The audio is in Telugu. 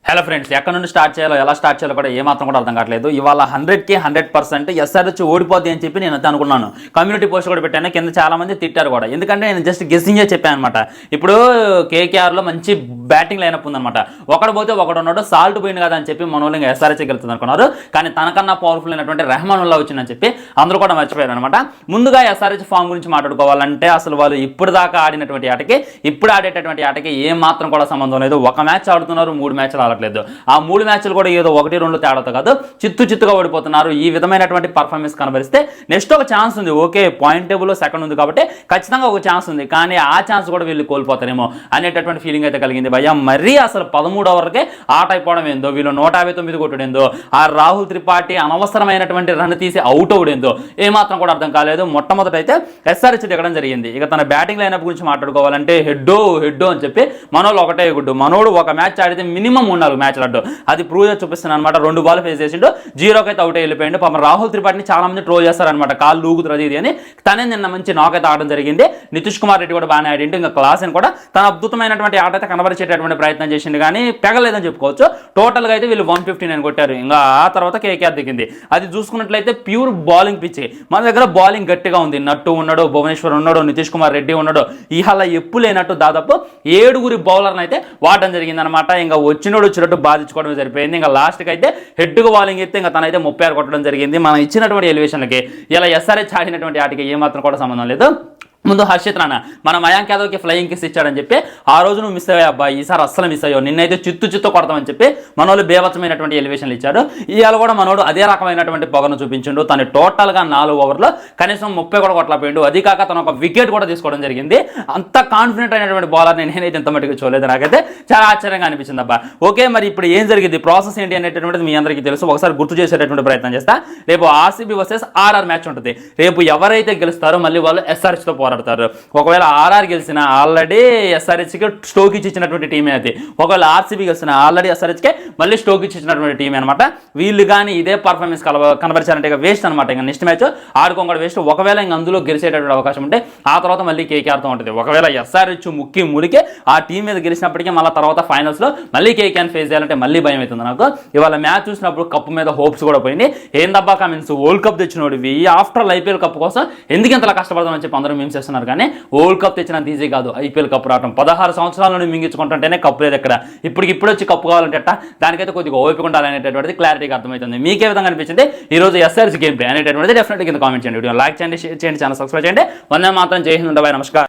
హలో ఫ్రెండ్స్, ఎక్కడ నుండి స్టార్ట్ చేయాలో ఎలా స్టార్ట్ చేయాలో కూడా ఏమాత్రం కూడా అర్థం కావట్లేదు. ఇవాళ 100కి 100% ఎస్ఆర్హెచ్ ఓడిపోద్ది అని చెప్పి నేను అయితే అనుకున్నాను. కమ్యూనిటీ పోస్ట్ కూడా పెట్టాను, కింద చాలా మంది తిట్టారు కూడా. ఎందుకంటే నేను జస్ట్ గెస్సింగే చెప్పాను అనమాట. ఇప్పుడు కేకేఆర్లో మంచి బ్యాటింగ్ లైనప్ ఉందన్నమాట. ఒకడు పోతే ఒకడు ఉన్నాడు, సాల్ట్ పోయింది కదా అని చెప్పి మన వాళ్ళు ఇంకా ఎస్ఆర్హెచ్ గెలుతుంది అనుకున్నారు. కానీ తనకన్నా పవర్ఫుల్ అయినటువంటి రెహమానుల్లా వచ్చిందని చెప్పి అందరూ కూడా మర్చిపోయారు అనమాట. ముందుగా ఎస్ఆర్హెచ్ ఫామ్ గురించి మాట్లాడుకోవాలంటే అసలు వాళ్ళు ఇప్పుడు దాకా ఆడినటువంటి ఆటకి ఇప్పుడు ఆడేటటువంటి ఆటకి ఏ మాత్రం కూడా సంబంధం లేదు. ఒక మ్యాచ్ ఆడుతున్నారు, 3 మ్యాచ్లు ఆడట్లేదు. ఆ 3 మ్యాచ్లు కూడా ఏదో 1-2 తేడాతో కాదు, చిత్తుగా ఓడిపోతున్నారు. ఈ విధమైనటువంటి పర్ఫార్మెన్స్ కనబరిస్తే నెక్స్ట్ ఒక ఛాన్స్ ఉంది. ఓకే, పాయింట్ టేబుల్లో సెకండ్ ఉంది కాబట్టి ఖచ్చితంగా ఒక ఛాన్స్ ఉంది. కానీ ఆ ఛాన్స్ కూడా వీళ్ళు కోల్పోతారేమో అనేటటువంటి ఫీలింగ్ అయితే కలిగింది భయ్యా. మరీ అసలు 13 ఓవర్కే ఆట అయిపోవడం ఏందో, వీళ్ళు 159 కొట్టడేందో, ఆ రాహుల్ త్రిపాఠి అనవసరమైనటువంటి రన్ తీసి అవుట్ అవడేందో ఏమాత్రం కూడా అర్థం కాలేదు. మొట్టమొదట అయితే ఎస్ఆర్హెచ్ దిగడం జరిగింది. ఇక తన బ్యాటింగ్ లైనప్ గురించి మాట్లాడుకోవాలంటే హెడ్డో ఒకటే గుడ్డు. మనోడు ఒక మ్యాచ్ ఆడితే మినిమం 3-4 మ్యాచ్లు అడ్డు అది ప్రూవ్ చేసి చూపిస్తున్నాను అనమాట. 2 బాల్ ఫేస్ చేసిండు, 0కి అయితే అవుట్ వెళ్ళిపోయిండు. పాపం రాహుల్ త్రిపాఠిని చాలా మంది ట్రోల్ చేస్తారనమాట, కాళ్ళు లూగుతుంది ఇది అని. తనే నిన్న మంచి నాక్ అయితే ఆడడం జరిగింది. నితీష్ కుమార్ రెడ్డి కూడా బాగానే ఆడిండు. ఇంకా క్లాసెన్ కూడా తన అద్భుతమైనటువంటి ఆట అయితే కనబరిచేటటువంటి ప్రయత్నం చేసిండు, కానీ పెగలేదని చెప్పుకోవచ్చు. టోటల్గా అయితే వీళ్ళు 159 కొట్టారు. ఇంకా ఆ తర్వాత కేకేఆర్ దిగింది. అది చూసుకున్నట్లయితే ప్యూర్ బౌలింగ్ పిచ్. మన దగ్గర బౌలింగ్ గట్టిగా ఉంది. నట్టు ఉన్నాడు, భువనేశ్వర్ ఉన్నాడు, నితీష్ కుమార్ రెడ్డి ఉన్నాడు. ఇవాళ ఎప్పు లేనట్టు దాదాపు 7 బౌలర్లు అయితే వాడడం జరిగింది అనమాట. ఇంకా వచ్చినట్టు బాధించుకోవడం సరిపోయింది. ఇంకా లాస్ట్కి అయితే హెడ్గా బౌలింగ్ అయితే ఇంకా తనైతే 36 కొట్టడం జరిగింది. మనం ఇచ్చినటువంటి ఎలివేషన్లకి ఇలా ఎస్ఆర్హెచ్ ఆడినటువంటి ఆటకి ఏమాత్రం కూడా సంబంధం లేదు. ముందు హర్షిత్ రాణా మన మయాంక్ యాదవ్కి ఫ్లయింగ్ కిస్ ఇచ్చాడని చెప్పి ఆ రోజు నువ్వు మిస్ అయ్యా అబ్బాయి, ఈసారి అస్సలు మిస్ అయ్యో, నిన్నైతే చిత్తు కొడతామని చెప్పి మనోళ్ళు బేవచ్చమైనటువంటి ఎలివేషన్లు ఇచ్చాడు. ఇవాళ కూడా మనోడు అదే రకమైనటువంటి పొగను చూపించిండు. తను టోటల్గా 4 ఓవర్లో కనీసం 30 కూడా కొట్టలేకపోయిండు. అది కాక తను ఒక వికెట్ కూడా తీసుకోవడం జరిగింది. అంత కాన్ఫిడెంట్ అయినటువంటి బౌలర్ని నేనైతే ఇంత మటుకు చూడలేదు. నాకైతే చాలా ఆశ్చర్యంగా అనిపించింది అబ్బా. ఓకే, మరి ఇప్పుడు ఏం జరిగింది, ప్రాసెస్ ఏంటి అనేటటువంటిది మీ అందరికీ తెలుసు. ఒకసారి గుర్తు చేసేటటువంటి ప్రయత్నం చేస్తా. రేపు ఆర్సీబీ వర్సెస్ ఆర్ఆర్ మ్యాచ్ ఉంటుంది. రేపు ఎవరైతే గెలుస్తారో మళ్ళీ వాళ్ళు ఎస్ఆర్హెచ్తో పోరాడతారు. ఒకవేళ ఆర్ఆర్ గెలిచిన ఆల్రెడీ ఎస్ఆర్హెచ్కి స్టోక్ ఇచ్చినటువంటి టీమే అది. ఒకవేళ ఆర్సీబీ గెలిచిన ఆల్రెడీ ఎస్ఆర్హెచ్కే మళ్ళీ స్టోక్ ఇచ్చినటువంటి టీమే అనమాట. వీళ్ళు కానీ ఇదే పర్ఫార్మెన్స్ కనబరిచారంటే ఇక వేస్ట్ అనమాట. ఇంకా నెక్స్ట్ మ్యాచ్ ఆడుకోం కూడా వేస్ట్. ఒకవేళ ఇంక అందులో గెలిచేటటువంటి అవకాశం ఉంటే ఆ తర్వాత మళ్ళీ కేకేఆర్తో ఉంటుంది. ఒకవేళ ఎస్ఆర్హెచ్ ములికే ఆ టీం మీద గెలిచినప్పటికీ మళ్ళీ తర్వాత ఫైనల్స్లో మళ్ళీ కేకేఆర్ని ఫేస్ చేయాలంటే మళ్ళీ భయం అవుతుంది నాకు. ఇవాళ మ్యాచ్ చూసినప్పుడు కప్పు మీద హోప్స్ కూడా పోయింది. ఏందబ్బా కమిన్స్, వరల్డ్ కప్ తెచ్చినోడివి ఆఫ్టర్ ఐపీఎల్ కప్ కోసం ఎందుకు ఇంతలా కష్టపడదామని చెప్పి అందరూ మేము చేస్తున్నారు. కానీ వరల్డ్ కప్ తెచ్చినంత ఈజీ కాదు ఐపీఎల్ కప్ రావడం. 16 సంవత్సరాల నుండి మింగించుకుంటుంటేనే కప్పు లేదు ఎక్కడ. ఇప్పుడు వచ్చి కప్పు కావాలంటే దానికైతే కొద్దిగా ఓపిక ఉండాలనేటటువంటిది క్లారిటీగా అర్థమవుతుంది. మీకే విధంగా అనిపించింది ఈరోజు ఎస్ఆర్హెచ్ గేమ్ ప్లే అనేటటువంటిది డెఫినెట్గా కింద కామెంట్ చేయండి. వీడియో లైక్ చేయండి, షేర్ చేయండి, ఛానల్ సబ్స్క్రైబ్ చేయండి. వందే మాత్రం జై హింద్, బాయ్, నమస్కారం.